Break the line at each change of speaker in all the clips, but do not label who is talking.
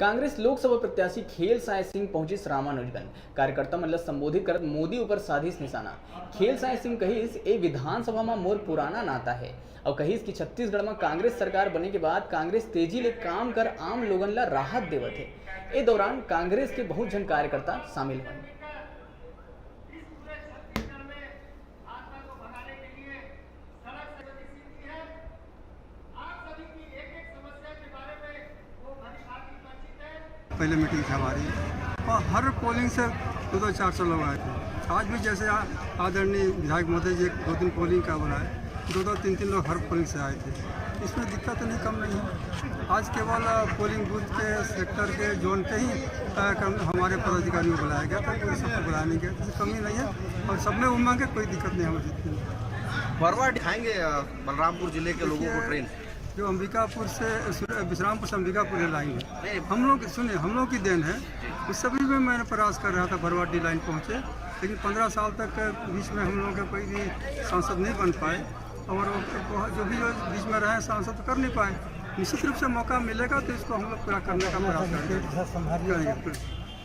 कांग्रेस लोकसभा प्रत्याशी खेल साय सिंह पहुंची रामानुजगंज। कार्यकर्ता मन संबोधित कर मोदी ऊपर साधिस निशाना। खेल साय सिंह कहिस ए विधानसभा में मोर पुराना नाता है और कहिस कि छत्तीसगढ़ में कांग्रेस सरकार बने के बाद कांग्रेस तेजी ले काम कर आम लोगन ला राहत देवत है। ए दौरान कांग्रेस के बहुत जन कार्यकर्ता शामिल हुए।
पहले मीटिंग थी हमारी और हर पोलिंग से 200-400 लोग आए थे। आज भी जैसे आदरणीय विधायक महोदय जी 2 दिन पोलिंग का बुलाए, 2-3 लोग हर पोलिंग से आए थे। इसमें दिक्कत नहीं कम नहीं है। आज केवल पोलिंग बूथ के सेक्टर के जोन के ही हमारे पदाधिकारियों को बुलाया गया था, कोई सबको बुलाया नहीं गया, किसी कमी नहीं है और सब में उम्मीद है, कोई दिक्कत नहीं हमें।
फरवा दिखाएंगे बलरामपुर जिले के लोगों को ट्रेन
जो अंबिकापुर से विश्रामपुर से अंबिकापुर लाइन है, हम लोग सुने हम लोग की देन है। उस सभी में मैंने प्रयास कर रहा था बरवाडी लाइन पहुँचे, लेकिन 15 साल तक बीच में हम लोग का कोई भी सांसद नहीं बन पाए और जो बीच में रहे सांसद कर नहीं पाए। निश्चित रूप से मौका मिलेगा तो इसको हम लोग पूरा करने का प्रयास करेंगे।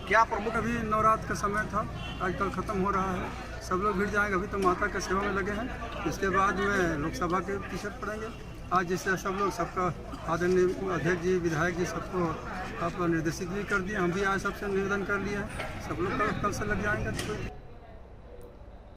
क्या प्रमुख
अभी नवरात्र का समय था, आजकल ख़त्म हो रहा है, सब लोग भिड़ जाएंगे। अभी तो माता के सेवा में लगे हैं, इसके बाद में लोकसभा के पीछे पड़ेंगे। आज जैसे सब लोग सबका आदरणीय अध्यक्ष जी विधायक जी सबको आप निर्देशित भी कर दिए, हम भी आज सबसे निवेदन कर लिए हैं, सब लोग कल से लग जाएंगे।